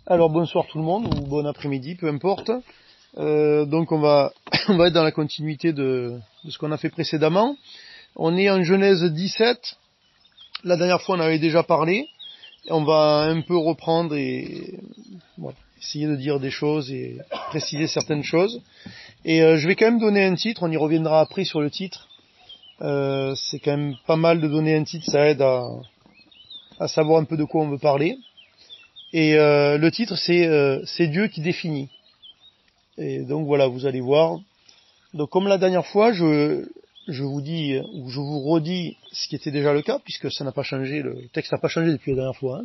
Alors bonsoir tout le monde, ou bon après-midi, peu importe. Donc on va être dans la continuité de ce qu'on a fait précédemment. On est en Genèse 17. La dernière fois on avait déjà parlé. On va un peu reprendre et essayer de dire des choses et préciser certaines choses. Et je vais quand même donner un titre, on y reviendra après sur le titre. C'est quand même pas mal de donner un titre, ça aide à savoir un peu de quoi on veut parler. Et le titre c'est Dieu qui définit. Et donc voilà, vous allez voir. Donc comme la dernière fois, je vous dis, ou je vous redis ce qui était déjà le cas, puisque ça n'a pas changé, le texte n'a pas changé depuis la dernière fois.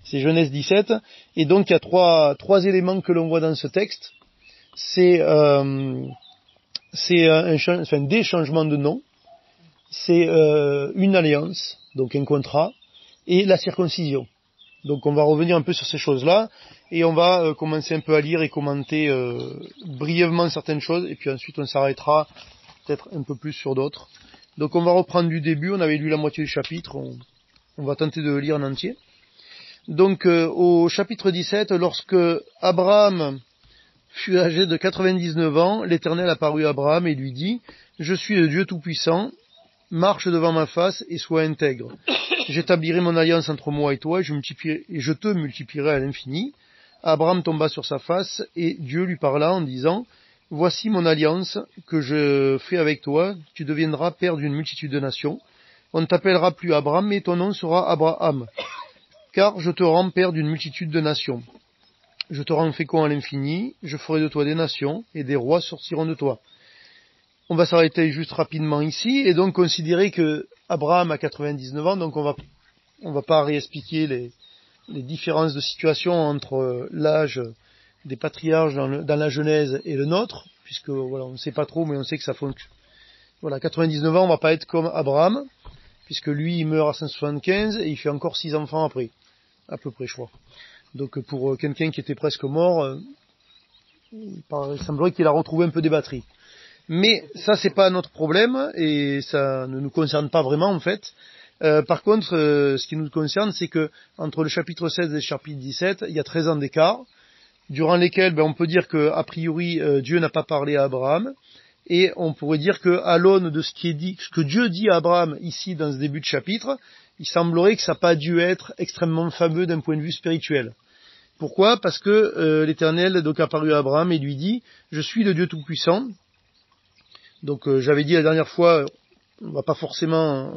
C'est Genèse 17. Et donc il y a trois éléments que l'on voit dans ce texte. C'est des changements de nom, c'est une alliance, donc un contrat, et la circoncision. Donc on va revenir un peu sur ces choses-là, et on va commencer un peu à lire et commenter brièvement certaines choses, et puis ensuite on s'arrêtera peut-être un peu plus sur d'autres. Donc on va reprendre du début, on avait lu la moitié du chapitre, on va tenter de le lire en entier. Donc au chapitre 17, lorsque Abraham fut âgé de 99 ans, l'Éternel apparut à Abraham et lui dit « Je suis le Dieu Tout-Puissant, marche devant ma face et sois intègre. J'établirai mon alliance entre moi et toi, et je te multiplierai à l'infini. » Abraham tomba sur sa face, et Dieu lui parla en disant « Voici mon alliance que je fais avec toi, tu deviendras père d'une multitude de nations. On ne t'appellera plus Abraham, mais ton nom sera Abraham, car je te rends père d'une multitude de nations. Je te rends fécond à l'infini, je ferai de toi des nations, et des rois sortiront de toi. » On va s'arrêter juste rapidement ici, et donc considérer que Abraham a 99 ans, donc on va pas réexpliquer les différences de situation entre l'âge des patriarches dans la Genèse et le nôtre, puisque voilà, on ne sait pas trop, mais on sait que ça fonctionne. Voilà, 99 ans, on va pas être comme Abraham, puisque lui, il meurt à 175, et il fait encore 6 enfants après, à peu près, je crois. Donc pour quelqu'un qui était presque mort, il semblerait qu'il a retrouvé un peu des batteries. Mais ça, c'est pas notre problème, et ça ne nous concerne pas vraiment, en fait. Par contre, ce qui nous concerne, c'est que entre le chapitre 16 et le chapitre 17, il y a 13 ans d'écart, durant lesquels on peut dire que a priori Dieu n'a pas parlé à Abraham, et on pourrait dire que à l'aune de ce qui est dit, ce que Dieu dit à Abraham ici dans ce début de chapitre, il semblerait que ça n'a pas dû être extrêmement fameux d'un point de vue spirituel. Pourquoi ? Parce que l'Éternel donc apparu à Abraham et lui dit « Je suis le Dieu Tout-Puissant ». Donc j'avais dit la dernière fois, on va pas forcément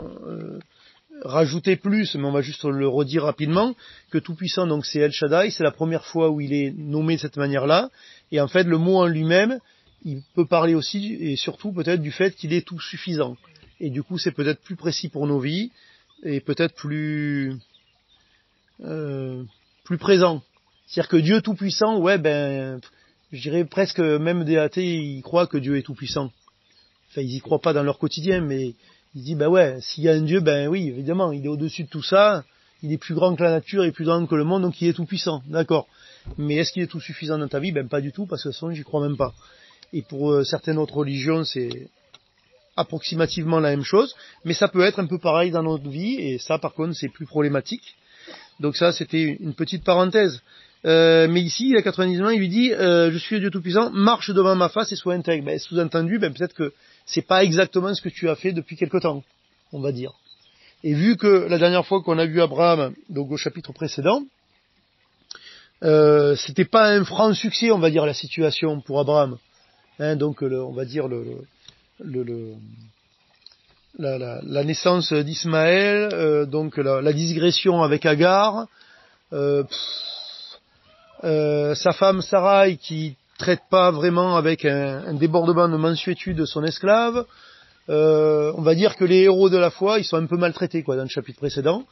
rajouter plus, mais on va juste le redire rapidement, que Tout-Puissant, donc c'est El Shaddai, c'est la première fois où il est nommé de cette manière-là, et en fait le mot en lui-même, il peut parler aussi, et surtout peut-être du fait qu'il est tout suffisant. Et du coup c'est peut-être plus précis pour nos vies, et peut-être plus présent. C'est-à-dire que Dieu Tout-Puissant, je dirais presque même des athées, ils croient que Dieu est Tout-Puissant. Enfin, ils y croient pas dans leur quotidien, mais ils disent, s'il y a un Dieu, oui, évidemment, il est au-dessus de tout ça, il est plus grand que la nature, il est plus grand que le monde, donc il est tout puissant, d'accord. Mais est-ce qu'il est tout suffisant dans ta vie ? Pas du tout, parce que de toute façon, j'y crois même pas. Et pour certaines autres religions, c'est approximativement la même chose, mais ça peut être un peu pareil dans notre vie, et ça, par contre, c'est plus problématique. Donc ça, c'était une petite parenthèse. Mais ici, il a 99 ans, il lui dit, je suis le Dieu Tout-Puissant, marche devant ma face et sois intègre. Sous-entendu, peut-être que c'est pas exactement ce que tu as fait depuis quelque temps, on va dire. Et vu que la dernière fois qu'on a vu Abraham, donc au chapitre précédent, c'était pas un franc succès, on va dire, la situation pour Abraham. Donc, on va dire la naissance d'Ismaël, donc la digression avec Agar, sa femme Sarai qui traite pas vraiment avec un débordement de mansuétude de son esclave. On va dire que les héros de la foi, ils sont un peu maltraités dans le chapitre précédent.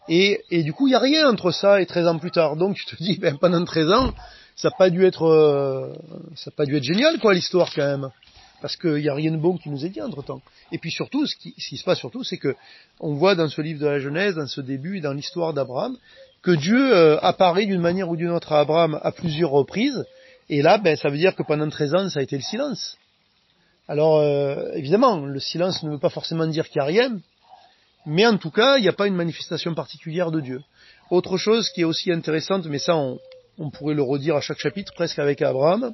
Et du coup, il n'y a rien entre ça et 13 ans plus tard. Donc tu te dis, pendant 13 ans, ça n'a pas dû être génial, l'histoire quand même. Parce qu'il n'y a rien de bon qui nous est dit entre-temps. Et puis surtout, ce qui se passe surtout, c'est que on voit dans ce livre de la Genèse, dans ce début, dans l'histoire d'Abraham, que Dieu apparaît d'une manière ou d'une autre à Abraham à plusieurs reprises. Et là, ça veut dire que pendant 13 ans, ça a été le silence. Alors, évidemment, le silence ne veut pas forcément dire qu'il n'y a rien, mais en tout cas, il n'y a pas une manifestation particulière de Dieu. Autre chose qui est aussi intéressante, mais ça, on pourrait le redire à chaque chapitre, presque avec Abraham,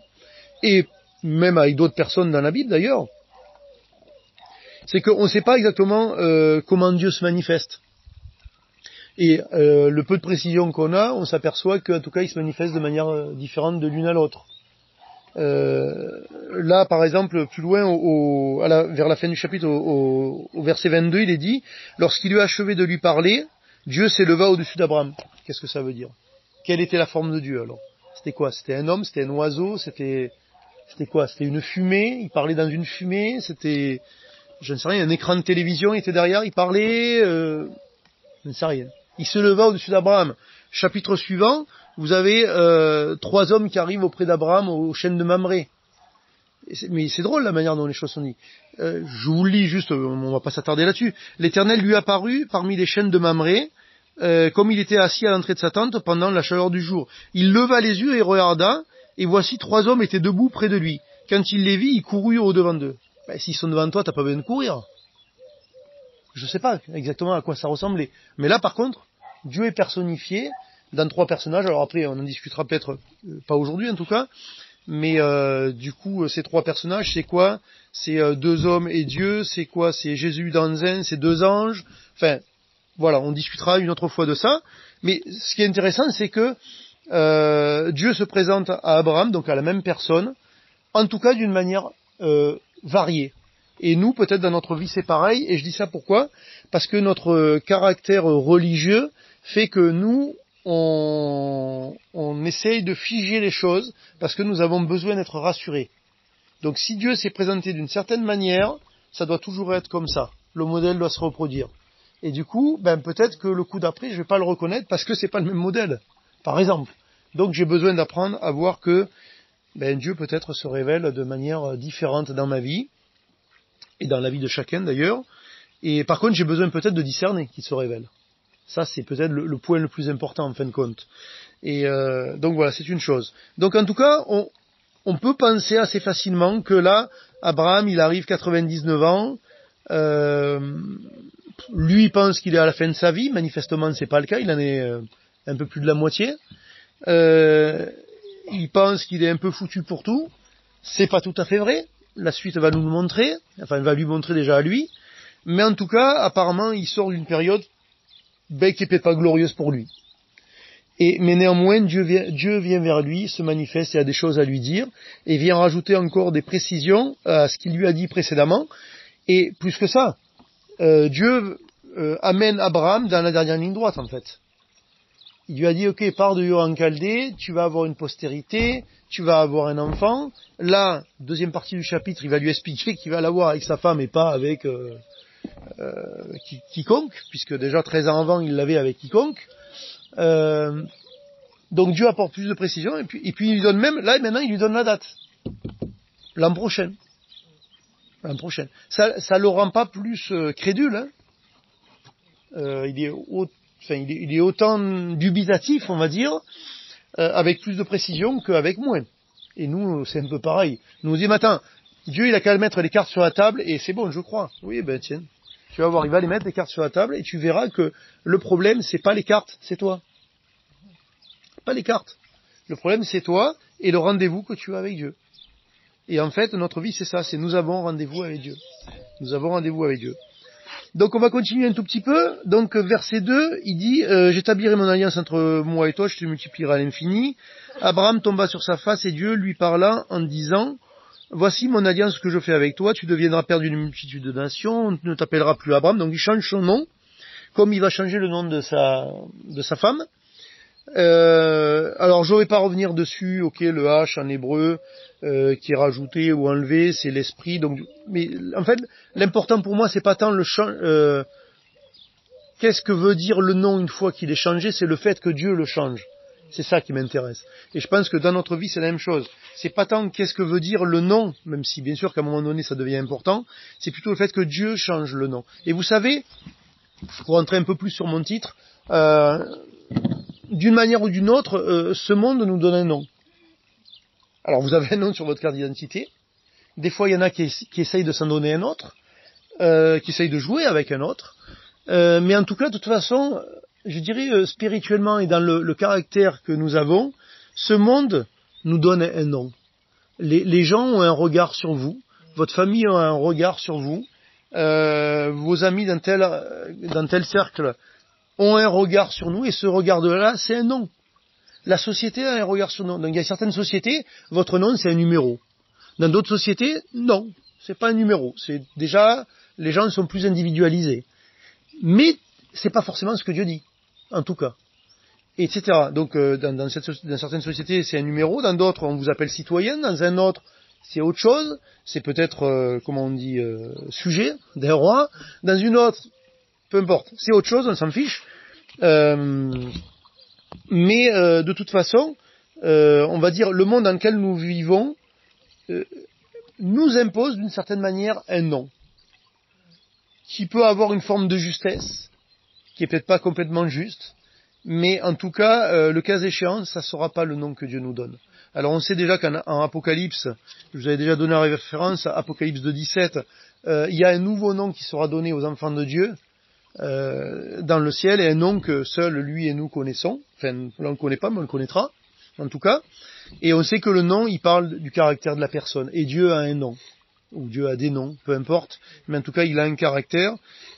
et même avec d'autres personnes dans la Bible d'ailleurs, c'est qu'on ne sait pas exactement comment Dieu se manifeste. Et le peu de précision qu'on a, on s'aperçoit qu'en tout cas, il se manifeste de manière différente de l'une à l'autre. Là, par exemple, plus loin, vers la fin du chapitre, au verset 22, il est dit, lorsqu'il eut achevé de lui parler, Dieu s'éleva au-dessus d'Abraham. Qu'est-ce que ça veut dire? Quelle était la forme de Dieu alors? C'était quoi? C'était un homme? C'était un oiseau? C'était quoi? C'était une fumée? Il parlait dans une fumée? C'était, je ne sais rien, un écran de télévision était derrière, il parlait, je ne sais rien. Il se leva au-dessus d'Abraham. Chapitre suivant, vous avez 3 hommes qui arrivent auprès d'Abraham aux chênes de Mamré. Mais c'est drôle la manière dont les choses sont dites. Je vous le lis juste, on va pas s'attarder là-dessus. L'Éternel lui apparut parmi les chênes de Mamré, comme il était assis à l'entrée de sa tente pendant la chaleur du jour. Il leva les yeux et regarda, et voici 3 hommes étaient debout près de lui. Quand il les vit, il courut au-devant d'eux. S'ils sont devant toi, t'as pas besoin de courir. Je sais pas exactement à quoi ça ressemblait. Mais là, par contre, Dieu est personnifié dans 3 personnages. Alors après, on en discutera peut-être pas aujourd'hui en tout cas. Mais du coup, ces 3 personnages, c'est quoi? C'est 2 hommes et Dieu. C'est quoi? C'est Jésus dans un, c'est 2 anges. Enfin, voilà, on discutera une autre fois de ça. Mais ce qui est intéressant, c'est que Dieu se présente à Abraham, donc à la même personne, en tout cas d'une manière variée. Et nous, peut-être dans notre vie, c'est pareil. Et je dis ça pourquoi? Parce que notre caractère religieux fait que nous, on essaye de figer les choses parce que nous avons besoin d'être rassurés. Donc si Dieu s'est présenté d'une certaine manière, ça doit toujours être comme ça. Le modèle doit se reproduire. Et du coup, peut-être que le coup d'après, je vais pas le reconnaître parce que c'est pas le même modèle. Par exemple. Donc j'ai besoin d'apprendre à voir que Dieu peut-être se révèle de manière différente dans ma vie. Et dans la vie de chacun d'ailleurs. Et par contre, j'ai besoin peut-être de discerner qu'il se révèle. Ça, c'est peut-être le point le plus important en fin de compte. Et donc voilà, c'est une chose. Donc en tout cas, on peut penser assez facilement que là, Abraham, il arrive 99 ans. Lui, il pense qu'il est à la fin de sa vie. Manifestement, c'est pas le cas. Il en est un peu plus de la moitié. Il pense qu'il est un peu foutu pour tout. C'est pas tout à fait vrai. La suite va nous le montrer, enfin elle va lui montrer déjà à lui, mais en tout cas, apparemment, il sort d'une période qui est peut-être pas glorieuse pour lui. Mais néanmoins, Dieu vient vers lui, se manifeste et a des choses à lui dire, et vient rajouter encore des précisions à ce qu'il lui a dit précédemment, et plus que ça, Dieu amène Abraham dans la dernière ligne droite en fait. Il lui a dit, ok, pars de Ur en Chaldée, tu vas avoir une postérité, tu vas avoir un enfant. Là, deuxième partie du chapitre, il va lui expliquer qu'il va l'avoir avec sa femme et pas avec quiconque, puisque déjà 13 ans avant, il l'avait avec quiconque. Donc Dieu apporte plus de précision, et puis il lui donne même, là maintenant, il lui donne la date. L'an prochain. L'an prochain. Ça le rend pas plus crédule, hein. Il est autant dubitatif, on va dire, avec plus de précision qu'avec moins. Et nous, c'est un peu pareil. Nous disons, attends, Dieu, il a qu'à mettre les cartes sur la table, et c'est bon, je crois. Oui, tiens, tu vas voir, il va les mettre, les cartes sur la table, et tu verras que le problème, c'est pas les cartes, c'est toi. Pas les cartes. Le problème, c'est toi, et le rendez-vous que tu as avec Dieu. Et en fait, notre vie, c'est ça, c'est nous avons rendez-vous avec Dieu. Nous avons rendez-vous avec Dieu. Donc on va continuer un tout petit peu. Donc verset 2, il dit j'établirai mon alliance entre moi et toi, je te multiplierai à l'infini. Abraham tomba sur sa face et Dieu lui parla en disant voici mon alliance que je fais avec toi, tu deviendras père d'une multitude de nations, on ne t'appellera plus Abraham. Donc il change son nom, comme il va changer le nom de sa femme. Alors je vais pas revenir dessus, ok, le H en hébreu qui est rajouté ou enlevé, c'est l'esprit. Donc, mais en fait, l'important pour moi, c'est pas tant le qu'est-ce que veut dire le nom une fois qu'il est changé, c'est le fait que Dieu le change. C'est ça qui m'intéresse. Et je pense que dans notre vie, c'est la même chose. C'est pas tant qu'est-ce que veut dire le nom, même si bien sûr qu'à un moment donné, ça devient important. C'est plutôt le fait que Dieu change le nom. Et vous savez, pour rentrer un peu plus sur mon titre, d'une manière ou d'une autre, ce monde nous donne un nom. Alors vous avez un nom sur votre carte d'identité. Des fois, il y en a qui essayent de s'en donner un autre, qui essayent de jouer avec un autre. Mais en tout cas, de toute façon, je dirais spirituellement et dans le caractère que nous avons, ce monde nous donne un nom. Les gens ont un regard sur vous, votre famille a un regard sur vous, vos amis d'un tel cercle ont un regard sur nous, et ce regard-là, c'est un nom. La société a un regard sur nous. Donc il y a certaines sociétés, votre nom c'est un numéro. Dans d'autres sociétés, non, c'est pas un numéro. C'est déjà, les gens sont plus individualisés. Mais c'est pas forcément ce que Dieu dit, en tout cas, etc. Donc dans certaines sociétés c'est un numéro, dans d'autres on vous appelle citoyen, dans un autre c'est autre chose, c'est peut-être comment on dit sujet d'un roi, dans une autre, peu importe, c'est autre chose, on s'en fiche. Mais de toute façon, on va dire le monde dans lequel nous vivons nous impose d'une certaine manière un nom qui peut avoir une forme de justesse, qui est peut-être pas complètement juste, mais en tout cas, le cas échéant, ça sera pas le nom que Dieu nous donne. Alors on sait déjà qu'en Apocalypse, je vous avais déjà donné la référence, Apocalypse 2:17, il y a un nouveau nom qui sera donné aux enfants de Dieu dans le ciel, et un nom que seul lui et nous connaissons. Enfin, là on ne le connaît pas, mais on le connaîtra, en tout cas. Et on sait que le nom, il parle du caractère de la personne. Et Dieu a un nom, ou Dieu a des noms, peu importe. Mais en tout cas, il a un caractère.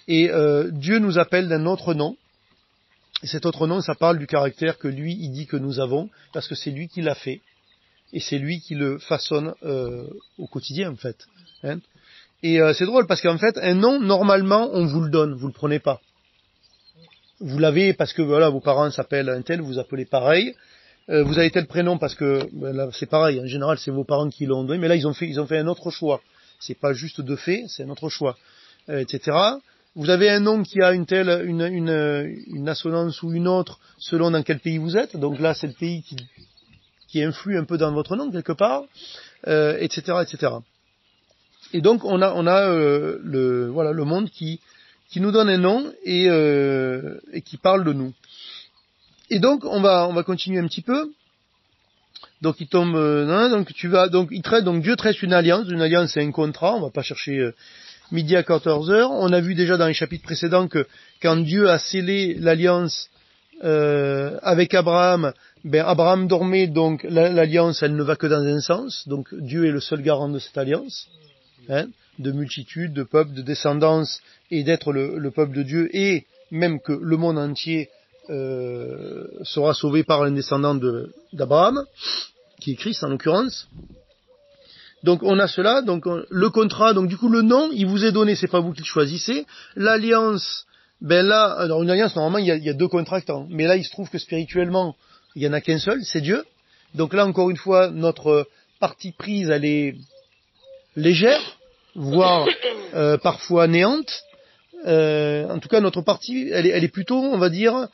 Et Dieu nous appelle d'un autre nom. Et cet autre nom, ça parle du caractère que lui, il dit que nous avons, parce que c'est lui qui l'a fait. Et c'est lui qui le façonne au quotidien, en fait. Hein, et c'est drôle, parce qu'en fait, un nom, normalement, on vous le donne, vous le prenez pas. Vous l'avez parce que voilà, vos parents s'appellent un tel, vous appelez pareil. Vous avez tel prénom parce que là, c'est pareil, en général c'est vos parents qui l'ont donné, mais là ils ont fait un autre choix. C'est pas juste de fait, c'est un autre choix, etc. Vous avez un nom qui a une assonance ou une autre selon dans quel pays vous êtes. Donc là c'est le pays qui influe un peu dans votre nom quelque part, etc., etc. Et donc on a le monde qui nous donne un nom et qui parle de nous. Et donc on va continuer un petit peu. Donc il tombe, il traite, donc Dieu traite une alliance c'est un contrat. On va pas chercher midi à 14 heures. On a vu déjà dans les chapitres précédents que quand Dieu a scellé l'alliance avec Abraham, Abraham dormait, donc l'alliance elle ne va que dans un sens. Donc Dieu est le seul garant de cette alliance, hein, de multitude, de peuple, de descendance, et d'être le peuple de Dieu, et même que le monde entier sera sauvé par un descendant d'Abraham, qui est Christ en l'occurrence. Donc on a cela, donc le contrat, donc du coup le nom, il vous est donné, c'est pas vous qui le choisissez. L'alliance, là, alors une alliance, normalement il y a deux contractants, mais là il se trouve que spirituellement, il y en a qu'un seul, c'est Dieu. Donc là encore une fois, notre partie prise, elle est légère, voire parfois néante. En tout cas, notre partie, elle est plutôt, on va dire,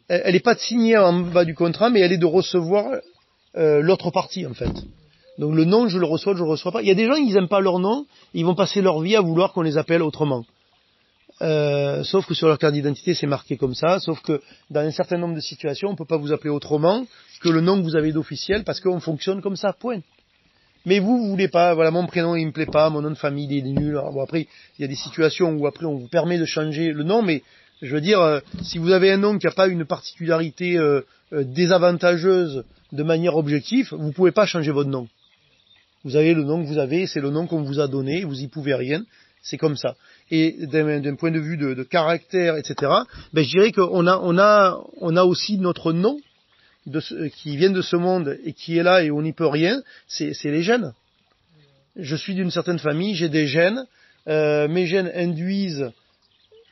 elle n'est pas de signer en bas du contrat, mais elle est de recevoir l'autre partie, en fait. Donc le nom, je le reçois pas. Il y a des gens, ils aiment pas leur nom, ils vont passer leur vie à vouloir qu'on les appelle autrement. Sauf que sur leur carte d'identité, c'est marqué comme ça, sauf que dans un certain nombre de situations, on peut pas vous appeler autrement que le nom que vous avez d'officiel, parce qu'on fonctionne comme ça, point. Mais vous voulez pas, voilà, mon prénom il me plaît pas, mon nom de famille il est nul. Alors, bon, après, il y a des situations où après on vous permet de changer le nom, mais je veux dire, si vous avez un nom qui n'a pas une particularité désavantageuse de manière objective, vous pouvez pas changer votre nom. Vous avez le nom que vous avez, c'est le nom qu'on vous a donné, vous y pouvez rien, c'est comme ça. Et d'un point de vue de caractère, etc., je dirais qu'on a aussi notre nom, qui viennent de ce monde et qui est là et on n'y peut rien, c'est les gènes. Je suis d'une certaine famille, j'ai des gènes, mes gènes induisent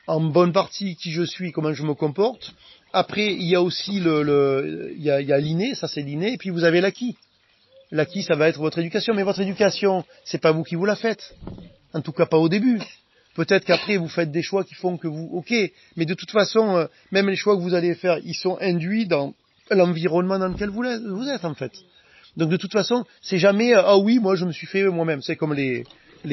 en bonne partie qui je suis, comment je me comporte. Après, il y a aussi il y a l'inné, ça c'est l'inné, et puis vous avez l'acquis. L'acquis, ça va être votre éducation, mais votre éducation, c'est pas vous qui vous la faites. En tout cas, pas au début. Peut-être qu'après, vous faites des choix qui font que vous, ok, mais de toute façon, même les choix que vous allez faire, ils sont induits dans l'environnement dans lequel vous êtes, en fait. Donc de toute façon, c'est jamais ah oui, moi je me suis fait moi-même. C'est comme les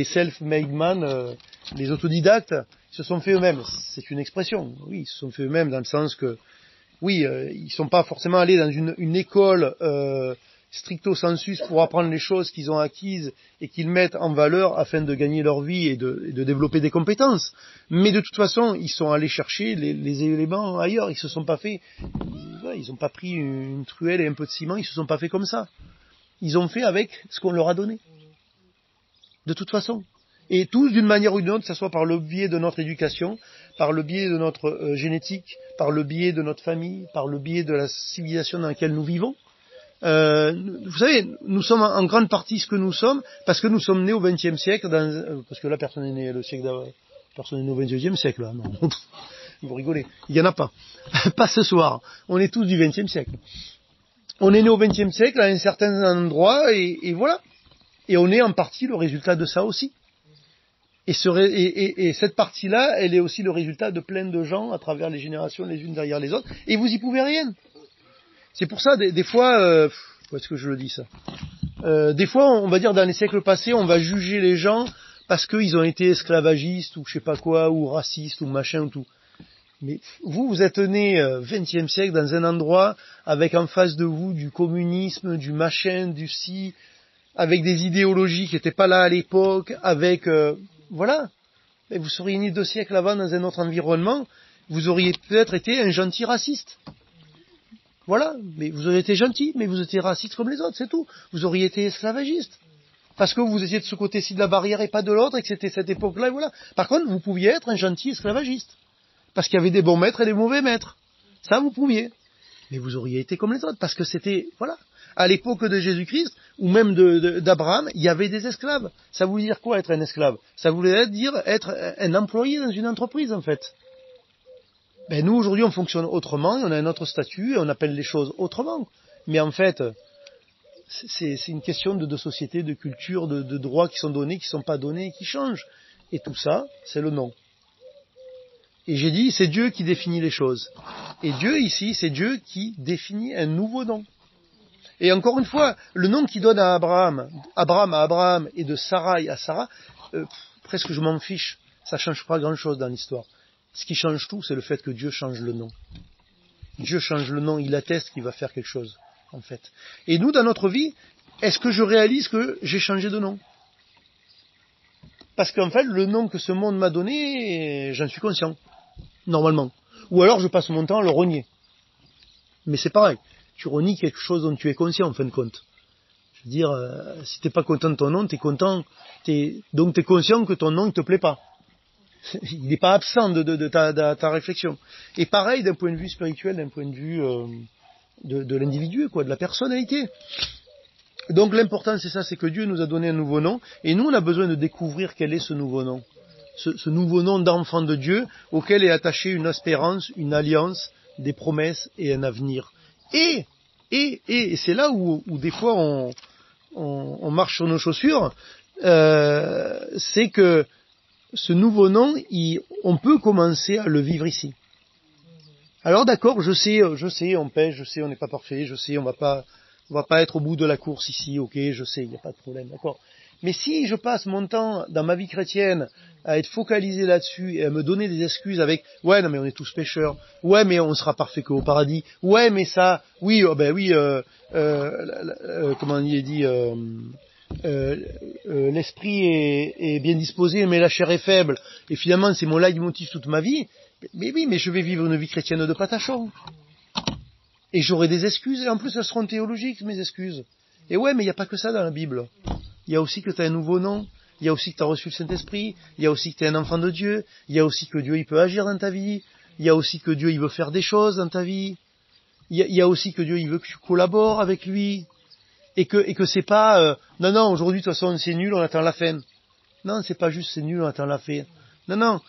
self-made man, les autodidactes, ils se sont fait eux-mêmes. C'est une expression. Oui, ils se sont fait eux-mêmes dans le sens que oui, ils sont pas forcément allés dans une école stricto sensus pour apprendre les choses qu'ils ont acquises et qu'ils mettent en valeur afin de gagner leur vie et de développer des compétences. Mais de toute façon, ils sont allés chercher les éléments ailleurs. Ils se sont pas fait, ils ont pas pris une truelle et un peu de ciment. Ils se sont pas fait comme ça. Ils ont fait avec ce qu'on leur a donné. De toute façon. Et tous d'une manière ou d'une autre, que ce soit par le biais de notre éducation, par le biais de notre génétique, par le biais de notre famille, par le biais de la civilisation dans laquelle nous vivons. Vous savez, nous sommes en grande partie ce que nous sommes, parce que nous sommes nés au XXe siècle, parce que là personne n'est né le siècle d'avant, personne n'est né au XXe siècle, là, non. Vous rigolez, il y en a pas. Pas ce soir. On est tous du XXe siècle. On est né au XXe siècle à un certain endroit, et voilà. Et on est en partie le résultat de ça aussi. Et cette partie-là, elle est aussi le résultat de plein de gens à travers les générations, les unes derrière les autres, et vous y pouvez rien. C'est pour ça, des fois, où est-ce que je le dis ça? Des fois, on va dire dans les siècles passés, on va juger les gens parce qu'ils ont été esclavagistes, ou je sais pas quoi, ou racistes, ou machin, ou tout. Mais vous êtes né 20e siècle dans un endroit avec en face de vous du communisme, du machin, du ci, avec des idéologies qui n'étaient pas là à l'époque, avec... voilà. Et vous seriez né 2 siècles avant dans un autre environnement, vous auriez peut-être été un gentil raciste. Voilà, mais vous auriez été gentil, mais vous étiez raciste comme les autres, c'est tout. Vous auriez été esclavagiste. Parce que vous étiez de ce côté-ci de la barrière et pas de l'autre, et que c'était cette époque-là, et voilà. Par contre, vous pouviez être un gentil esclavagiste. Parce qu'il y avait des bons maîtres et des mauvais maîtres. Ça, vous pouviez. Mais vous auriez été comme les autres, parce que c'était, voilà. À l'époque de Jésus-Christ, ou même d'Abraham, il y avait des esclaves. Ça voulait dire quoi, être un esclave? Ça voulait dire être un employé dans une entreprise, en fait. Ben nous, aujourd'hui, on fonctionne autrement, on a un autre statut, et on appelle les choses autrement. Mais en fait, c'est une question de société, de culture, de droits qui sont donnés, qui sont pas donnés, et qui changent. Et tout ça, c'est le nom. Et j'ai dit, c'est Dieu qui définit les choses. Et Dieu, ici, c'est Dieu qui définit un nouveau nom. Et encore une fois, le nom qu'il donne à Abraham à Abraham, et de Sarai à Sarah, presque je m'en fiche. Ça change pas grand-chose dans l'histoire. Ce qui change tout, c'est le fait que Dieu change le nom. Dieu change le nom, il atteste qu'il va faire quelque chose, en fait. Et nous, dans notre vie, est-ce que je réalise que j'ai changé de nom? Parce qu'en fait, le nom que ce monde m'a donné, j'en suis conscient, normalement. Ou alors je passe mon temps à le renier. Mais c'est pareil, tu renies quelque chose dont tu es conscient, en fin de compte. Je veux dire, si t'es pas content de ton nom, t'es content, donc t'es conscient que ton nom ne te plaît pas. Il n'est pas absent de ta réflexion. Et pareil d'un point de vue spirituel, d'un point de vue de l'individu, quoi, de la personnalité. Donc l'important c'est ça, c'est que Dieu nous a donné un nouveau nom, et nous on a besoin de découvrir quel est ce nouveau nom. Ce nouveau nom d'enfant de Dieu, auquel est attachée une espérance, une alliance, des promesses et un avenir. Et c'est là où des fois on marche sur nos chaussures, c'est que ce nouveau nom, on peut commencer à le vivre ici. Alors d'accord, je sais, on pêche, je sais, on n'est pas parfait, je sais, on va pas être au bout de la course ici, ok, je sais, il n'y a pas de problème, d'accord. Mais si je passe mon temps dans ma vie chrétienne à être focalisé là-dessus et à me donner des excuses avec « ouais, non mais on est tous pécheurs, ouais mais on sera parfait qu'au paradis, ouais mais ça, oui, comment il est dit, l'esprit est bien disposé mais la chair est faible, et finalement c'est mon leitmotiv toute ma vie, mais oui, mais je vais vivre une vie chrétienne de patachon. Et j'aurai des excuses, et en plus elles seront théologiques, mes excuses. Et ouais, mais il n'y a pas que ça dans la Bible. Il y a aussi que tu as un nouveau nom, il y a aussi que tu as reçu le Saint-Esprit, il y a aussi que tu es un enfant de Dieu, il y a aussi que Dieu il peut agir dans ta vie, il y a aussi que Dieu il veut faire des choses dans ta vie, il y a aussi que Dieu il veut que tu collabores avec lui, et que c'est pas non, aujourd'hui de toute façon c'est nul, on attend la fin. Non, c'est pas juste c'est nul, on attend la fin. Non,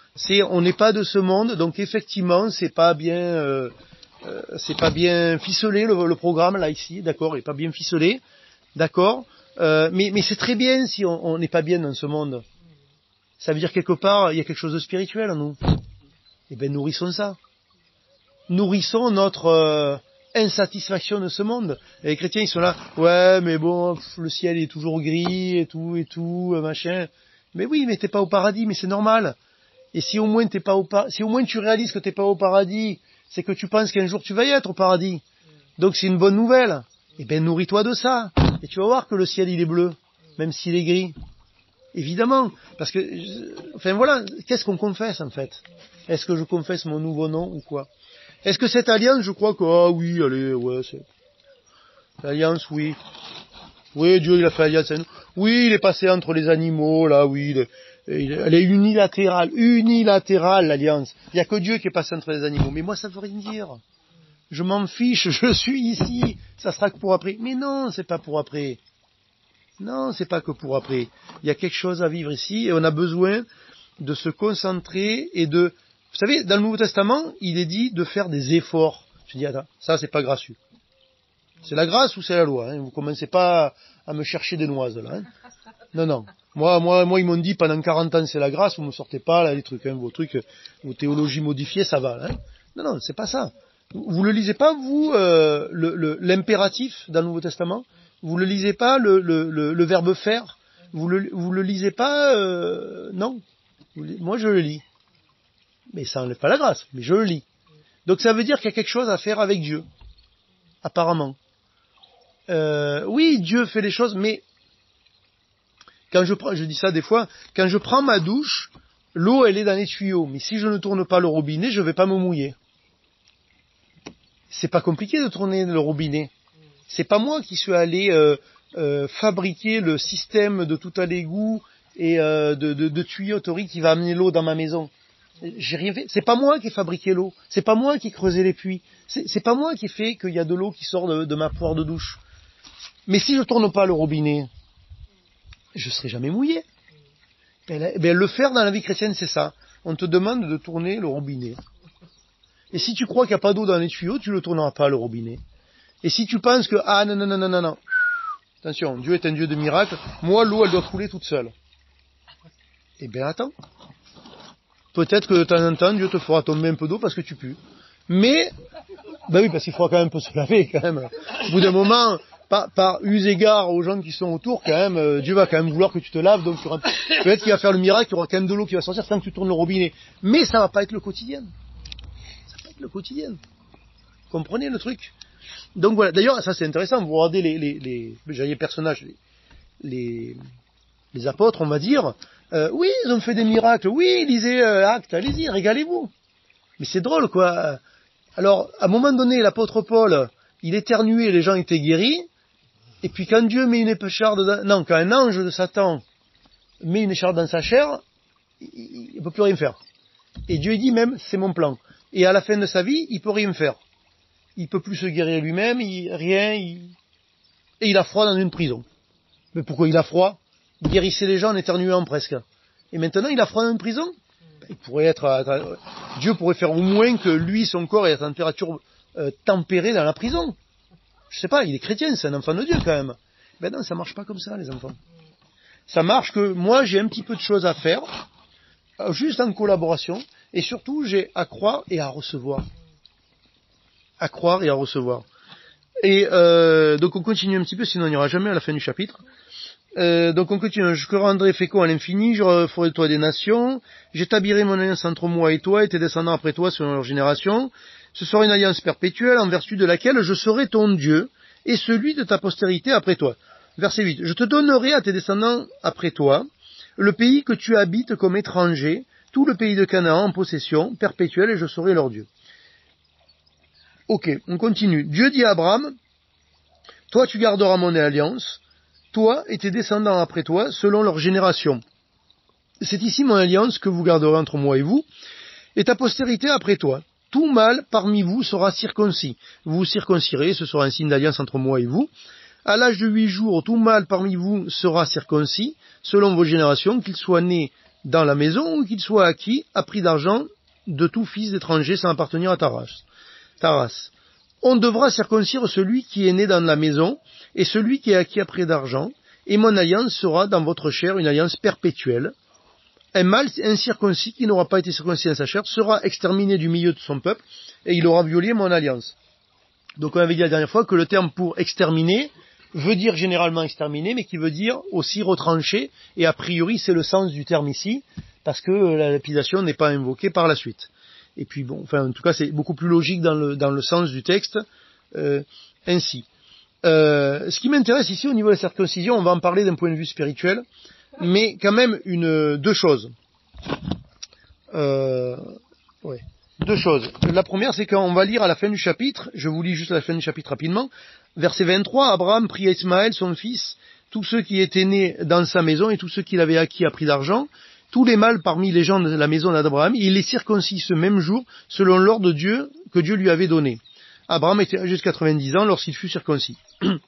on n'est pas de ce monde, donc effectivement c'est pas bien ficelé le programme là ici, d'accord, il est pas bien ficelé, d'accord, mais c'est très bien si on n'est pas bien dans ce monde. Ça veut dire quelque part il y a quelque chose de spirituel en nous. Eh ben nourrissons ça. Nourrissons notre insatisfaction de ce monde. Et les chrétiens ils sont là, ouais mais bon, le ciel est toujours gris et tout, machin. Mais oui, mais t'es pas au paradis, mais c'est normal. Et si au moins si au moins tu réalises que t'es pas au paradis, c'est que tu penses qu'un jour tu vas y être au paradis. Donc c'est une bonne nouvelle. Eh ben, nourris-toi de ça. Et tu vas voir que le ciel, il est bleu, même s'il est gris. Évidemment. Parce que, enfin voilà, qu'est-ce qu'on confesse, en fait? Est-ce que je confesse mon nouveau nom ou quoi? Est-ce que cette alliance, je crois que, ah oui, allez, ouais, c'est... L'alliance, oui. Oui, Dieu, il a fait alliance à nous. Oui, il est passé entre les animaux, là, oui, elle est unilatérale, l'alliance. Il n'y a que Dieu qui est passé entre les animaux. Mais moi, ça veut rien dire. Je m'en fiche, je suis ici, ça sera que pour après. Mais non, c'est pas pour après. Non, c'est pas que pour après. Il y a quelque chose à vivre ici et on a besoin de se concentrer et de... Vous savez, dans le Nouveau Testament, il est dit de faire des efforts. Je dis, attends, ça c'est pas gracieux. C'est la grâce ou c'est la loi, hein? Vous commencez pas à me chercher des noises, là, hein? Non. Moi, ils m'ont dit, pendant 40 ans, c'est la grâce, vous me sortez pas, là, les trucs, hein, vos théologies modifiées, ça va, hein? Non, c'est pas ça. Vous le lisez pas, vous, l'impératif dans le Nouveau Testament? Vous le lisez pas, le verbe faire? Vous le lisez pas, non? Moi, je le lis. Mais ça n'enlève pas la grâce, mais je le lis. Donc ça veut dire qu'il y a quelque chose à faire avec Dieu. Apparemment. Oui, Dieu fait les choses, mais quand je dis ça des fois, quand je prends ma douche, l'eau elle est dans les tuyaux, mais si je ne tourne pas le robinet, je vais pas me mouiller. C'est pas compliqué de tourner le robinet. C'est pas moi qui suis allé fabriquer le système de tout à l'égout et de tuyauterie qui va amener l'eau dans ma maison. J'ai rien fait. C'est pas moi qui ai fabriqué l'eau. C'est pas moi qui ai creusé les puits. C'est pas moi qui ai fait qu'il y a de l'eau qui sort de ma poire de douche. Mais si je tourne pas le robinet, je serai jamais mouillé. Le faire dans la vie chrétienne, c'est ça. On te demande de tourner le robinet. Et si tu crois qu'il n'y a pas d'eau dans les tuyaux, tu ne le tourneras pas le robinet. Et si tu penses que, non. Attention, Dieu est un Dieu de miracles. Moi, l'eau, elle doit couler toute seule. Eh bien, attends. Peut-être que de temps en temps, Dieu te fera tomber un peu d'eau parce que tu pues. Mais, ben oui, parce qu'il faudra quand même un peu se laver, quand même. Au bout d'un moment, par use égard aux gens qui sont autour, quand même, Dieu va quand même vouloir que tu te laves, donc peut-être qu'il va faire le miracle, il y aura quand même de l'eau qui va sortir sans que tu tournes le robinet. Mais ça va pas être le quotidien. Ça va pas être le quotidien. Comprenez le truc? Donc voilà. D'ailleurs, ça c'est intéressant. Vous regardez les personnages, les apôtres, on va dire, oui, ils ont fait des miracles, oui, lisez Actes, allez-y, régalez-vous. Mais c'est drôle, quoi. Alors, à un moment donné, l'apôtre Paul, il éternuait, les gens étaient guéris, et puis quand Dieu met une écharde, quand un ange de Satan met une écharde dans sa chair, il ne peut plus rien faire. Et Dieu dit même, c'est mon plan. Et à la fin de sa vie, il peut rien faire. Il peut plus se guérir lui-même, et il a froid dans une prison. Mais pourquoi il a froid? Il guérissait les gens en éternuant presque. Et maintenant, il a froid dans une prison? Il pourrait Dieu pourrait faire au moins que lui, son corps, ait la température tempérée dans la prison. Je sais pas, il est chrétien, c'est un enfant de Dieu quand même. Ben non, ça marche pas comme ça, les enfants. Ça marche que moi, j'ai un petit peu de choses à faire, juste en collaboration, et surtout, j'ai à croire et à recevoir. À croire et à recevoir. Et donc on continue un petit peu, sinon il n'y aura jamais à la fin du chapitre. Donc on continue. Je rendrai fécond à l'infini, je ferai de toi des nations, j'établirai mon alliance entre moi et toi et tes descendants après toi selon leur génération. Ce sera une alliance perpétuelle en vertu de laquelle je serai ton Dieu et celui de ta postérité après toi. Verset 8. Je te donnerai à tes descendants après toi le pays que tu habites comme étranger, tout le pays de Canaan en possession perpétuelle et je serai leur Dieu. Ok, on continue. Dieu dit à Abraham, toi tu garderas mon alliance, toi et tes descendants après toi, selon leur génération. C'est ici mon alliance que vous garderez entre moi et vous, et ta postérité après toi. Tout mâle parmi vous sera circoncis. Vous vous circoncirez, ce sera un signe d'alliance entre moi et vous. À l'âge de 8 jours, tout mâle parmi vous sera circoncis, selon vos générations, qu'il soit né dans la maison ou qu'il soit acquis à prix d'argent de tout fils d'étranger sans appartenir à ta race. On devra circoncire celui qui est né dans la maison et celui qui est acquis à prix d'argent, et mon alliance sera dans votre chair une alliance perpétuelle. Un mâle incirconcis qui n'aura pas été circoncis dans sa chair sera exterminé du milieu de son peuple, et il aura violé mon alliance. Donc on avait dit la dernière fois que le terme pour exterminer veut dire généralement exterminer, mais qui veut dire aussi retrancher, et a priori c'est le sens du terme ici, parce que la lapidation n'est pas invoquée par la suite. Et puis bon, enfin en tout cas c'est beaucoup plus logique dans le sens du texte, ainsi. Ce qui m'intéresse ici au niveau de la circoncision, on va en parler d'un point de vue spirituel, mais quand même deux choses. Ouais. Deux choses. La première, c'est qu'on va lire à la fin du chapitre, je vous lis juste à la fin du chapitre rapidement, verset 23, Abraham prit à Ismaël, son fils, tous ceux qui étaient nés dans sa maison et tous ceux qu'il avait acquis à prix d'argent, tous les mâles parmi les gens de la maison d'Abraham, il les circoncis ce même jour, selon l'ordre de Dieu que Dieu lui avait donné. Abraham était âgé de 90 ans lorsqu'il fut circoncis. Nous,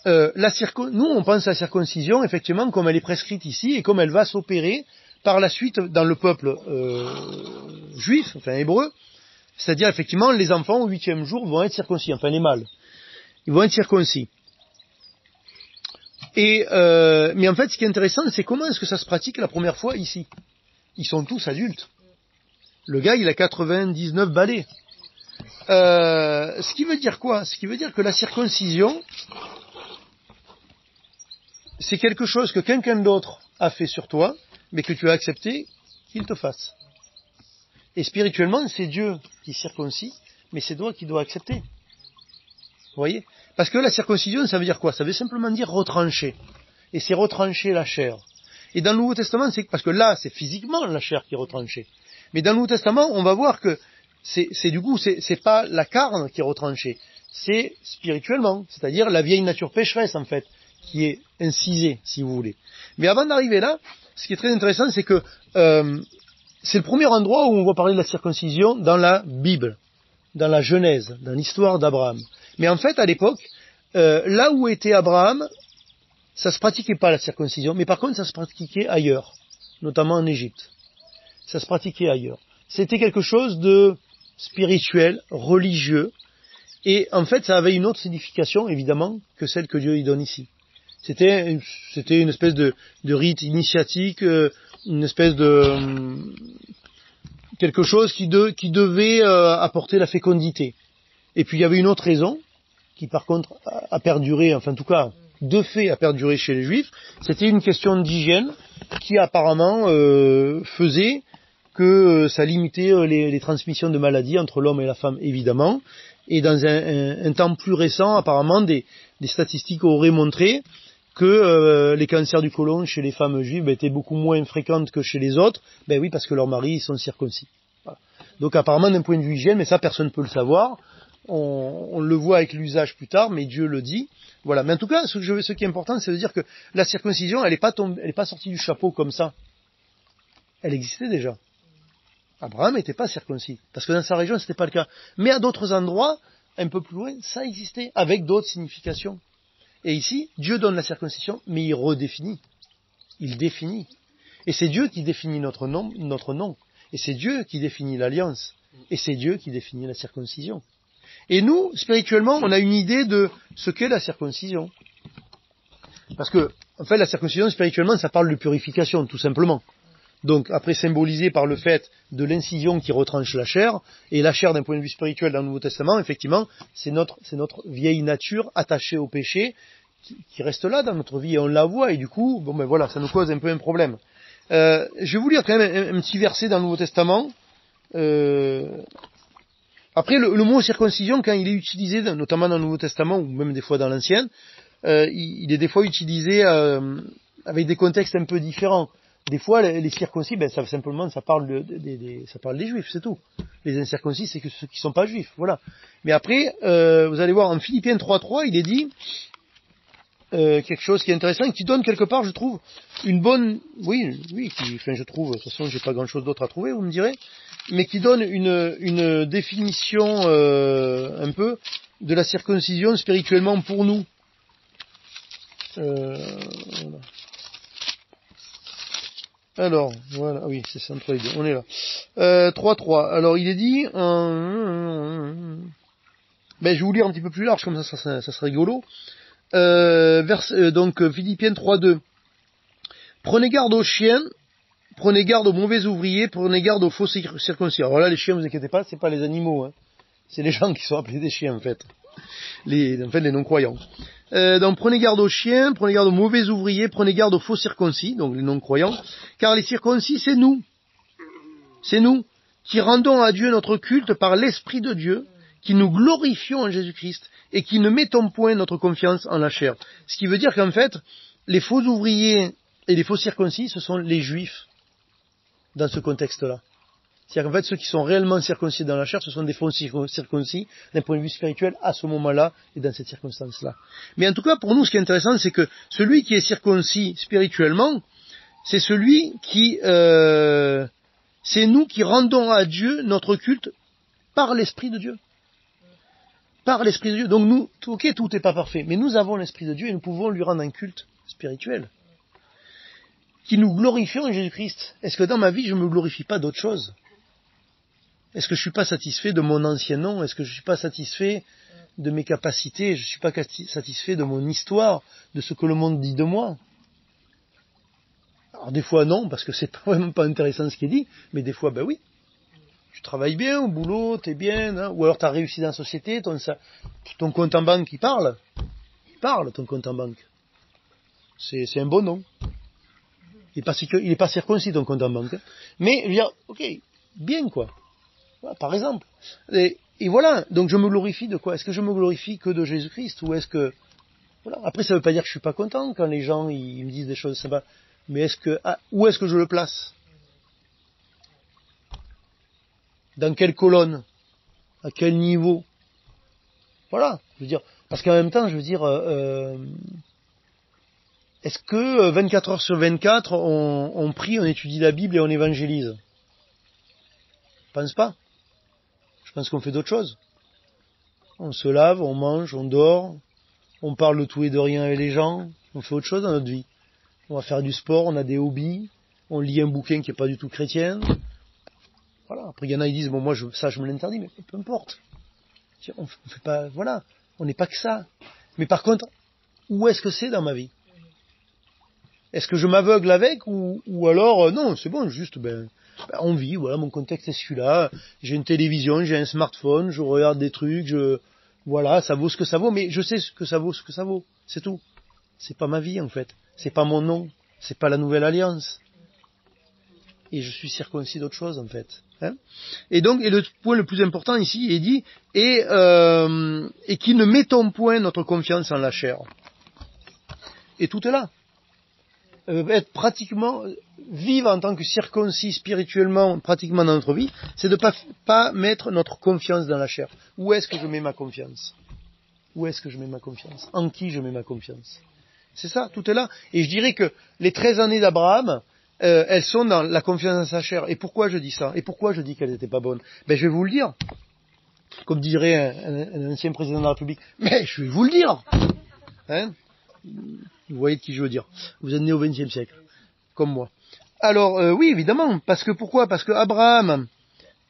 on pense à la circoncision, effectivement, comme elle est prescrite ici, et comme elle va s'opérer par la suite dans le peuple juif, enfin hébreu, c'est-à-dire, effectivement, les enfants au 8e jour vont être circoncis, enfin les mâles. Ils vont être circoncis. Mais en fait, ce qui est intéressant, c'est comment est-ce que ça se pratique la première fois ici. Ils sont tous adultes. Le gars, il a 99 balais. Ce qui veut dire quoi? Ce qui veut dire que la circoncision, c'est quelque chose que quelqu'un d'autre a fait sur toi, mais que tu as accepté qu'il te fasse. Et spirituellement, c'est Dieu qui circoncis, mais c'est toi qui dois accepter. Vous voyez? Parce que la circoncision, ça veut dire quoi? Ça veut simplement dire retrancher. Et c'est retrancher la chair. Et dans le Nouveau Testament, c'est parce que là, c'est physiquement la chair qui est retranchée. Mais dans le Nouveau Testament, on va voir que c'est pas la carne qui est retranchée, c'est spirituellement, c'est-à-dire la vieille nature pécheresse, en fait, qui est incisée, si vous voulez. Mais avant d'arriver là, ce qui est très intéressant, c'est que c'est le premier endroit où on va parler de la circoncision dans la Bible, dans la Genèse, dans l'histoire d'Abraham. Mais en fait, à l'époque, là où était Abraham, ça se pratiquait pas la circoncision, mais par contre, ça se pratiquait ailleurs, notamment en Égypte. Ça se pratiquait ailleurs. C'était quelque chose de spirituel, religieux, et en fait, ça avait une autre signification, évidemment, que celle que Dieu y donne ici. C'était une espèce de rite initiatique, une espèce de quelque chose qui devait apporter la fécondité. Et puis il y avait une autre raison qui par contre a perduré, enfin en tout cas de fait a perduré chez les Juifs. C'était une question d'hygiène qui apparemment faisait que ça limitait les transmissions de maladies entre l'homme et la femme, évidemment. Et dans un temps plus récent, apparemment, des statistiques auraient montré que les cancers du côlon chez les femmes juives étaient beaucoup moins fréquentes que chez les autres. Ben oui, parce que leurs maris sont circoncis. Voilà. Donc apparemment, d'un point de vue hygiène, mais ça personne ne peut le savoir. On le voit avec l'usage plus tard, mais Dieu le dit. Voilà. Mais en tout cas, ce qui est important, c'est de dire que la circoncision, elle est pas sortie du chapeau comme ça. Elle existait déjà. Abraham n'était pas circoncis, parce que dans sa région, c'était pas le cas. Mais à d'autres endroits, un peu plus loin, ça existait, avec d'autres significations. Et ici, Dieu donne la circoncision, mais il redéfinit. Il définit. Et c'est Dieu qui définit notre nom. Et c'est Dieu qui définit l'alliance. Et c'est Dieu qui définit la circoncision. Et nous, spirituellement, on a une idée de ce qu'est la circoncision. Parce que, en fait, la circoncision, spirituellement, ça parle de purification, tout simplement. Donc, après symbolisé par le fait de l'incision qui retranche la chair, et la chair d'un point de vue spirituel dans le Nouveau Testament, effectivement, c'est notre vieille nature attachée au péché, qui reste là dans notre vie, et on la voit, et du coup, bon ben voilà, ça nous cause un peu un problème. Je vais vous lire quand même un petit verset dans le Nouveau Testament. Après, le mot circoncision, quand il est utilisé, notamment dans le Nouveau Testament, ou même des fois dans l'Ancien, il est des fois utilisé avec des contextes un peu différents. Des fois, les circoncis, ben, ça parle ça parle des juifs, c'est tout. Les incirconcis, c'est que ceux qui sont pas juifs, voilà. Mais après, vous allez voir, en Philippiens 3.3, il est dit quelque chose qui est intéressant et qui donne quelque part, je trouve, une bonne, je trouve, de toute façon, j'ai pas grand chose d'autre à trouver, vous me direz, mais qui donne une définition un peu de la circoncision spirituellement pour nous. Voilà. Alors, voilà, oui, c'est ça, entre les deux, on est là. 3.3, alors il est dit, je vais vous lire un petit peu plus large, comme ça sera rigolo. Donc, Philippiens 3.2. Prenez garde aux chiens, prenez garde aux mauvais ouvriers, prenez garde aux faux circoncis. Alors là, les chiens, vous inquiétez pas, c'est pas les animaux, hein. C'est les gens qui sont appelés des chiens, en fait. Les non-croyants. Donc prenez garde aux chiens, prenez garde aux mauvais ouvriers, prenez garde aux faux circoncis, donc les non-croyants, car les circoncis, c'est nous, qui rendons à Dieu notre culte par l'Esprit de Dieu, qui nous glorifions en Jésus-Christ et qui ne mettons point notre confiance en la chair. Ce qui veut dire qu'en fait, les faux ouvriers et les faux circoncis, ce sont les juifs dans ce contexte-là. C'est-à-dire qu'en fait, ceux qui sont réellement circoncis dans la chair, ce sont des faux circoncis d'un point de vue spirituel à ce moment-là et dans cette circonstance-là. Mais en tout cas, pour nous, ce qui est intéressant, c'est que celui qui est circoncis spirituellement, c'est celui qui... c'est nous qui rendons à Dieu notre culte par l'Esprit de Dieu. Par l'Esprit de Dieu. Donc nous, ok, tout n'est pas parfait, mais nous avons l'Esprit de Dieu et nous pouvons lui rendre un culte spirituel. Qui nous glorifions en Jésus-Christ. Est-ce que dans ma vie, je ne me glorifie pas d'autre chose? Est-ce que je ne suis pas satisfait de mon ancien nom? Est-ce que je ne suis pas satisfait de mes capacités? Je ne suis pas satisfait de mon histoire, de ce que le monde dit de moi? Alors des fois non, parce que c'est vraiment pas intéressant ce qui est dit, mais des fois, ben oui. Tu travailles bien au boulot, t'es bien, hein, ou alors tu as réussi dans la société, ton compte en banque, il parle, ton compte en banque. C'est un bon nom. Il est pas circoncis, ton compte en banque. Hein. Mais, je veux dire, ok, bien quoi. Voilà, par exemple. Et voilà, donc je me glorifie de quoi? Est-ce que je me glorifie que de Jésus-Christ? Ou est-ce que... Voilà. Après, ça veut pas dire que je suis pas content quand les gens ils me disent des choses sympas. Mais où est-ce que je le place? Dans quelle colonne? À quel niveau? Voilà, je veux dire. Parce qu'en même temps, je veux dire... est-ce que 24 heures sur 24, on prie, on étudie la Bible et on évangélise? Je pense pas. Je pense qu'on fait d'autres choses. On se lave, on mange, on dort, on parle de tout et de rien avec les gens, on fait autre chose dans notre vie. On va faire du sport, on a des hobbies, on lit un bouquin qui n'est pas du tout chrétien. Voilà. Après, il y en a qui disent, bon, moi, ça, je me l'interdis, mais peu importe. On fait pas, voilà. On n'est pas que ça. Mais par contre, où est-ce que c'est dans ma vie? Est-ce que je m'aveugle avec ou alors, non, c'est bon, juste, on vit, voilà, mon contexte est celui-là, j'ai une télévision, j'ai un smartphone, je regarde des trucs, voilà, ça vaut ce que ça vaut, mais je sais ce que ça vaut, c'est tout. C'est pas ma vie, en fait. C'est pas mon nom. C'est pas la nouvelle alliance. Et je suis circoncis d'autre chose, en fait. Hein, et donc, et le point le plus important ici, il est dit, et qui ne mettons point notre confiance en la chair. Et tout est là. Être pratiquement, vivre en tant que circoncis spirituellement, pratiquement dans notre vie, c'est de pas mettre notre confiance dans la chair. Où est-ce que je mets ma confiance? Où est-ce que je mets ma confiance? En qui je mets ma confiance? C'est ça, tout est là. Et je dirais que les 13 années d'Abraham, elles sont dans la confiance dans sa chair. Et pourquoi je dis ça? Et pourquoi je dis qu'elles n'étaient pas bonnes? Je vais vous le dire. Comme dirait un ancien président de la République. Mais je vais vous le dire. Hein? Vous voyez de qui je veux dire. Vous êtes né au XXe siècle, comme moi. Alors, oui, évidemment. Pourquoi? Parce que Abraham,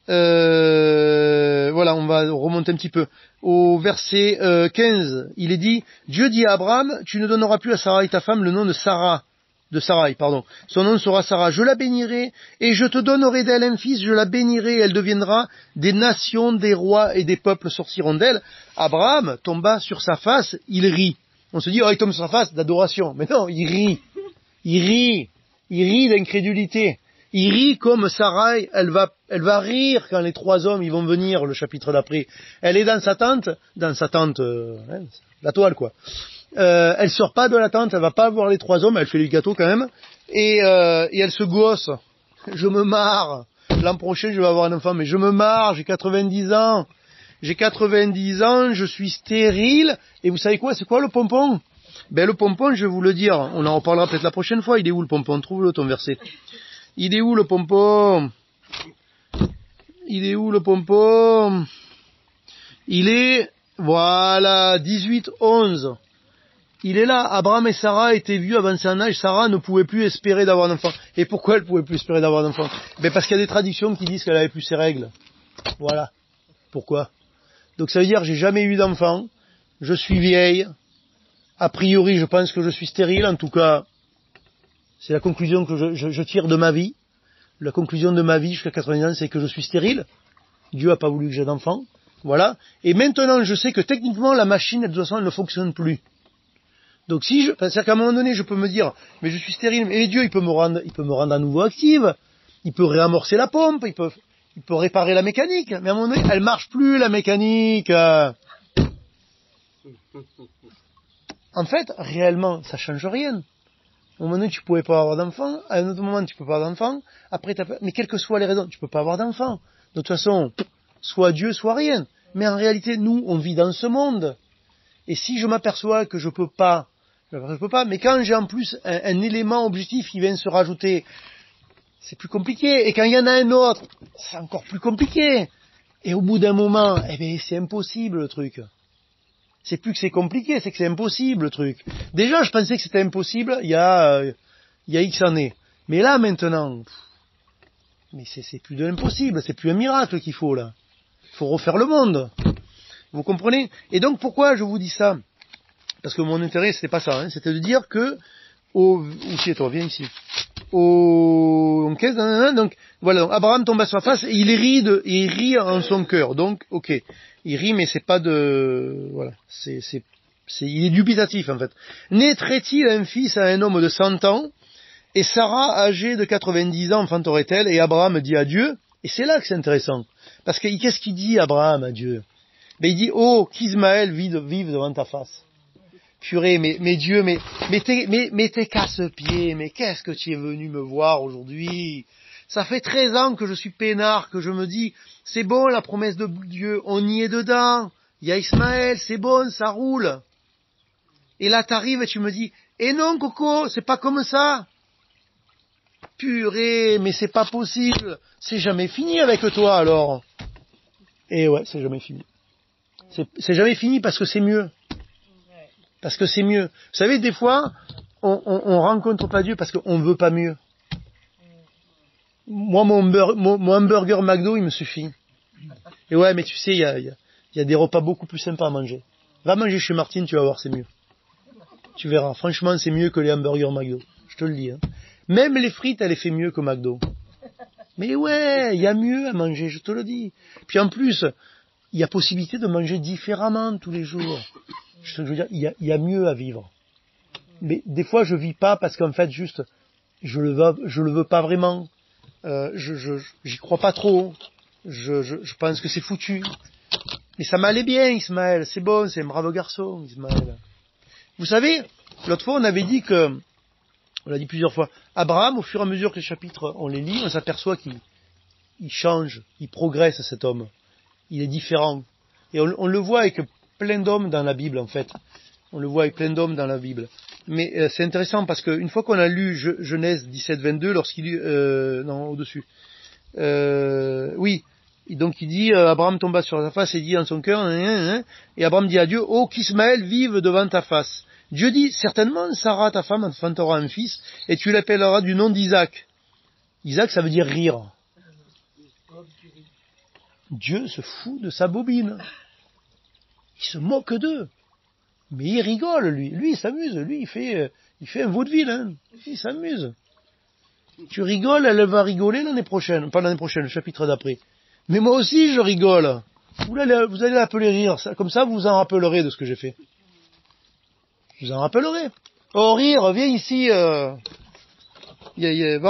voilà, on va remonter un petit peu. Au verset 15, il est dit, Dieu dit à Abraham, tu ne donneras plus à Sarai ta femme le nom de Sarai, pardon. Son nom sera Sarah. Je la bénirai et je te donnerai d'elle un fils, je la bénirai et elle deviendra des nations, des rois et des peuples sortiront d'elle. Abraham tomba sur sa face, il rit. On se dit, oh, il tombe sur sa face d'adoration. Mais non, il rit d'incrédulité. Il rit comme Sarai, elle va rire quand les 3 hommes ils vont venir, le chapitre d'après. Elle est dans sa tente, la toile quoi. Elle sort pas de la tente, elle va pas voir les 3 hommes, elle fait les gâteaux quand même, et elle se gosse. Je me marre. L'an prochain je vais avoir un enfant, mais je me marre, j'ai 90 ans. Je suis stérile, et vous savez quoi, c'est quoi le pompon? Le pompon, je vais vous le dire, on en reparlera peut-être la prochaine fois, il est où le pompon? Trouve-le ton verset. Il est où le pompon? Il est, voilà, 18-11. Il est là, Abraham et Sarah étaient vieux, avancés en âge, Sarah ne pouvait plus espérer d'avoir un enfant. Et pourquoi elle pouvait plus espérer d'avoir un enfant? Parce qu'il y a des traditions qui disent qu'elle avait plus ses règles. Voilà. Pourquoi? Donc ça veut dire, j'ai jamais eu d'enfant, je suis vieille, a priori je pense que je suis stérile, en tout cas, c'est la conclusion que je tire de ma vie. La conclusion de ma vie jusqu'à 80 ans, c'est que je suis stérile. Dieu a pas voulu que j'ai d'enfant. Voilà. Et maintenant, je sais que techniquement, la machine, de toute façon, elle ne fonctionne plus. Donc c'est-à-dire qu'à un moment donné, je peux me dire, mais je suis stérile, et Dieu, il peut me rendre à nouveau active, il peut réamorcer la pompe, il il peut réparer la mécanique, mais à un moment donné, elle marche plus, la mécanique. En fait, réellement, ça change rien. À un moment donné, tu pouvais pas avoir d'enfant, à un autre moment, tu peux pas avoir d'enfant, après, mais quelles que soient les raisons, tu peux pas avoir d'enfant. De toute façon, soit Dieu, soit rien. Mais en réalité, nous, on vit dans ce monde. Et si je m'aperçois que je peux pas, mais quand j'ai en plus un élément objectif qui vient se rajouter, c'est plus compliqué. Et quand il y en a un autre, c'est encore plus compliqué. Et au bout d'un moment, eh ben, c'est impossible, le truc. C'est plus que c'est compliqué, c'est que c'est impossible, le truc. Déjà, je pensais que c'était impossible il y a X années. Mais là, maintenant, mais c'est plus de l'impossible, c'est plus un miracle qu'il faut, là. Il faut refaire le monde. Vous comprenez? Et donc, pourquoi je vous dis ça? Parce que mon intérêt, c'était pas ça, hein. C'était de dire que, où c'est toi? Viens ici. Donc, voilà, donc Abraham tombe à sa face et il rit en son cœur. Donc, ok. Il rit, mais c'est pas de, voilà. Il est dubitatif, en fait. Naîtrait-il un fils à un homme de 100 ans? Et Sarah, âgée de 90 ans, enfanterait-elle? Et Abraham dit à Dieu, et c'est là que c'est intéressant. Parce que, qu'est-ce qu'il dit, Abraham, à Dieu? Ben, il dit, oh, qu'Ismaël vive devant ta face. Purée, mais Dieu, mais t'es casse-pieds, mais qu'est-ce que tu es venu me voir aujourd'hui? Ça fait 13 ans que je suis peinard, que je me dis, c'est bon la promesse de Dieu, on y est dedans, il y a Ismaël, c'est bon, ça roule. Et là t'arrives et tu me dis, eh non Coco, c'est pas comme ça. Purée, mais c'est pas possible, c'est jamais fini avec toi alors. Et ouais, c'est jamais fini. C'est jamais fini parce que c'est mieux. Parce que c'est mieux. Vous savez, des fois, on rencontre pas Dieu parce qu'on veut pas mieux. Moi, mon hamburger McDo, il me suffit. Et ouais, mais tu sais, il y a des repas beaucoup plus sympas à manger. Va manger chez Martine, tu vas voir, c'est mieux. Tu verras. Franchement, c'est mieux que les hamburgers McDo. Je te le dis, hein. Même les frites, elle les fait mieux que McDo. Mais ouais, il y a mieux à manger, je te le dis. Puis en plus, il y a possibilité de manger différemment tous les jours. Je veux dire, il y a mieux à vivre. Mais des fois, je vis pas parce qu'en fait, juste, je le veux pas vraiment. J'y crois pas trop. Je pense que c'est foutu. Mais ça m'allait bien, Ismaël. C'est bon, c'est un brave garçon, Ismaël. Vous savez, l'autre fois, on avait dit que, on l'a dit plusieurs fois, Abraham, au fur et à mesure que les chapitres, on les lit, on s'aperçoit qu'il change, il progresse, cet homme. Il est différent. Et on le voit avec plein d'hommes dans la Bible, en fait. On le voit avec plein d'hommes dans la Bible. Mais c'est intéressant parce qu'une fois qu'on a lu Genèse 17-22, lorsqu'il lit... non, au-dessus. Oui. Et donc il dit, Abraham tomba sur sa face et dit en son cœur, et Abraham dit à Dieu, oh, qu'Ismaël vive devant ta face. Dieu dit, certainement, Sarah, ta femme, enfantera un fils, et tu l'appelleras du nom d'Isaac. Isaac, ça veut dire rire. Dieu se fout de sa bobine. Il se moque d'eux. Mais il rigole, lui. Lui, il s'amuse. Lui, il fait un vaudeville, hein. Il s'amuse. Tu rigoles, elle va rigoler l'année prochaine. Pas l'année prochaine, le chapitre d'après. Mais moi aussi, je rigole. Vous allez l'appeler rire. Comme ça, vous vous en rappellerez de ce que j'ai fait. Vous en rappellerez. Oh, rire, viens ici. Va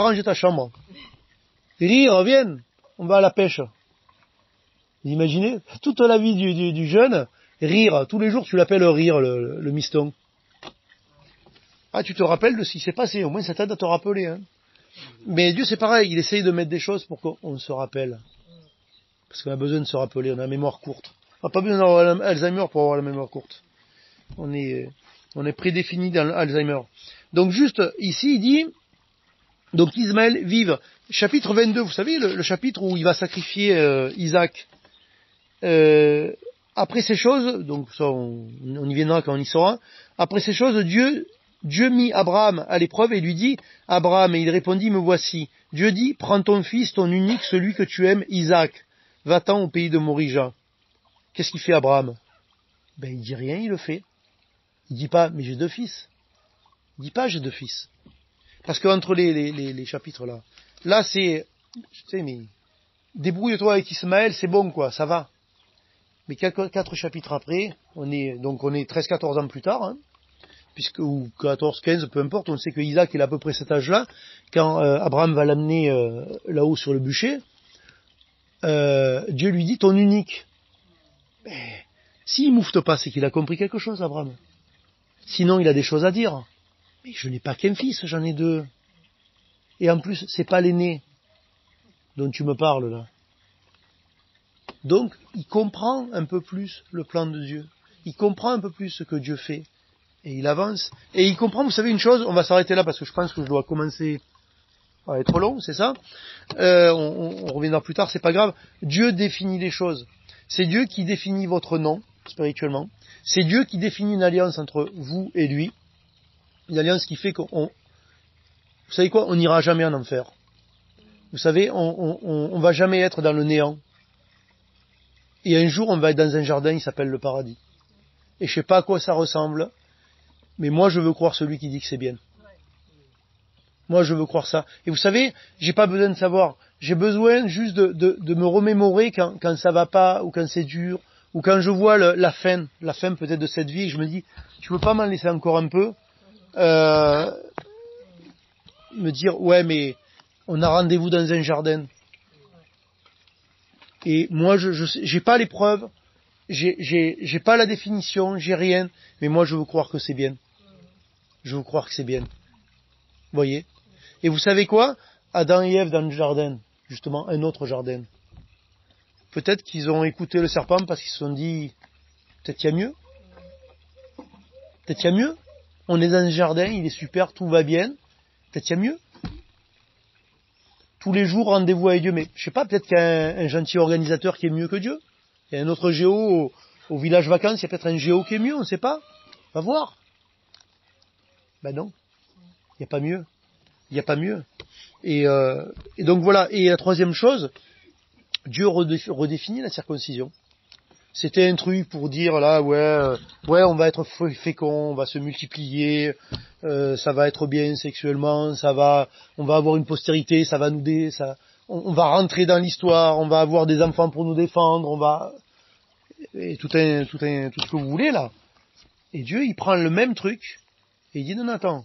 ranger ta chambre. Rire, viens. On va à la pêche. Vous imaginez? Toute la vie du jeune, rire. Tous les jours, tu l'appelles rire, le miston. Ah, tu te rappelles de ce qui s'est passé. Au moins, ça t'aide à te rappeler, hein. Mais Dieu, c'est pareil. Il essaye de mettre des choses pour qu'on se rappelle. Parce qu'on a besoin de se rappeler. On a la mémoire courte. On n'a pas besoin d'avoir Alzheimer pour avoir la mémoire courte. On est prédéfini dans l'Alzheimer. Donc, juste, ici, il dit, donc, Ismaël vive. Chapitre 22, vous savez, le chapitre où il va sacrifier Isaac. Après ces choses, donc ça on y viendra quand on y sera, après ces choses, Dieu mit Abraham à l'épreuve et lui dit, Abraham, et il répondit, me voici. Dieu dit, prends ton fils, ton unique, celui que tu aimes, Isaac, va-t'en au pays de Morija. Qu'est-ce qu'il fait Abraham? Ben il dit rien, il le fait. Il dit pas, mais j'ai 2 fils. Il dit pas, j'ai 2 fils. Parce qu'entre les chapitres là c'est, tu sais, mais débrouille-toi avec Ismaël, c'est bon quoi, ça va. Mais 4 chapitres après, on est 13-14 ans plus tard, hein, ou 14-15, peu importe, on sait que Isaac il a à peu près cet âge-là, quand Abraham va l'amener là-haut sur le bûcher, Dieu lui dit ton unique. Mais s'il moufte pas, c'est qu'il a compris quelque chose, Abraham. Sinon, il a des choses à dire. Mais je n'ai pas qu'un fils, j'en ai 2. Et en plus, c'est pas l'aîné dont tu me parles là. Donc, il comprend un peu plus le plan de Dieu. Il comprend un peu plus ce que Dieu fait. Et il avance. Et il comprend, vous savez une chose, on va s'arrêter là parce que je pense que je dois commencer à être long, c'est ça. On reviendra plus tard, c'est pas grave. Dieu définit les choses. C'est Dieu qui définit votre nom, spirituellement. C'est Dieu qui définit une alliance entre vous et lui. Une alliance qui fait vous savez quoi, on n'ira jamais en enfer. Vous savez, on va jamais être dans le néant. Et un jour, on va être dans un jardin, il s'appelle le paradis. Et je sais pas à quoi ça ressemble, mais moi, je veux croire celui qui dit que c'est bien. Moi, je veux croire ça. Et vous savez, j'ai pas besoin de savoir. J'ai besoin juste de me remémorer quand ça va pas, ou quand c'est dur, ou quand je vois la fin peut-être de cette vie, et je me dis, tu veux pas m'en laisser encore un peu, me dire, ouais, mais on a rendez-vous dans un jardin. Et moi, j'ai pas les preuves, j'ai pas la définition, j'ai rien, mais moi, je veux croire que c'est bien. Je veux croire que c'est bien. Vous voyez? Et vous savez quoi? Adam et Ève dans le jardin, justement, un autre jardin. Peut-être qu'ils ont écouté le serpent parce qu'ils se sont dit, peut-être qu'il y a mieux. Peut-être qu'il y a mieux. On est dans un jardin, il est super, tout va bien. Peut-être qu'il y a mieux. Tous les jours, rendez-vous avec Dieu. Mais je sais pas, peut-être qu'il y a un gentil organisateur qui est mieux que Dieu. Il y a un autre géo au village vacances, il y a peut-être un géo qui est mieux, on ne sait pas. Va voir. Ben non. Il n'y a pas mieux. Il n'y a pas mieux. Et donc voilà. Et la troisième chose, Dieu redéfinit la circoncision. C'était un truc pour dire là, ouais, on va être fécond, on va se multiplier, ça va être bien sexuellement, on va avoir une postérité, ça va on va rentrer dans l'histoire, on va avoir des enfants pour nous défendre, et tout ce que vous voulez là. Et Dieu, il prend le même truc et il dit non, attends,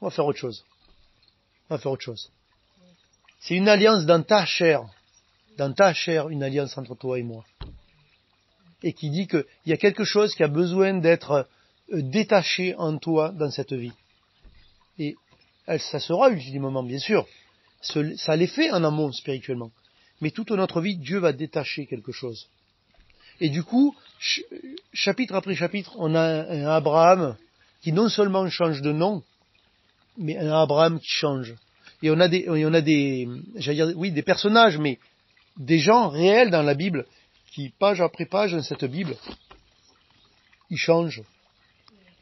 on va faire autre chose. C'est une alliance dans ta chair, une alliance entre toi et moi. Et qui dit qu'il y a quelque chose qui a besoin d'être détaché en toi dans cette vie. Et ça sera ultimement, bien sûr. Ça l'est fait en amont spirituellement. Mais toute notre vie, Dieu va détacher quelque chose. Et du coup, chapitre après chapitre, on a un Abraham qui non seulement change de nom, mais un Abraham qui change. Et on a des personnages, mais des gens réels dans la Bible, qui, page après page, dans cette Bible, ils changent.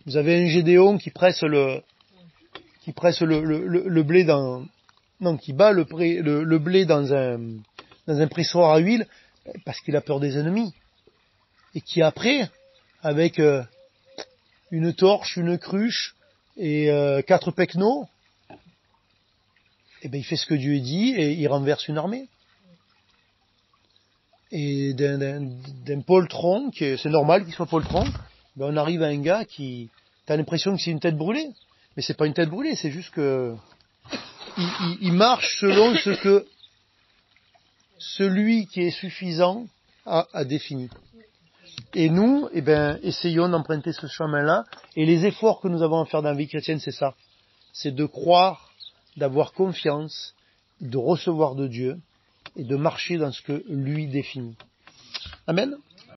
Vous avez un Gédéon qui presse le blé qui bat le blé dans un pressoir à huile, parce qu'il a peur des ennemis. Et qui après, avec une torche, une cruche, et 4 pecnos, il fait ce que Dieu dit, et il renverse une armée. Et d'un poltron, c'est normal qu'il soit poltron, on arrive à un gars qui, t'as l'impression que c'est une tête brûlée, mais c'est pas une tête brûlée, c'est juste que il marche selon ce que celui qui est suffisant a défini. Et nous, essayons d'emprunter ce chemin-là, et les efforts que nous avons à faire dans la vie chrétienne, c'est ça, c'est de croire, d'avoir confiance, de recevoir de Dieu, et de marcher dans ce que lui définit. Amen.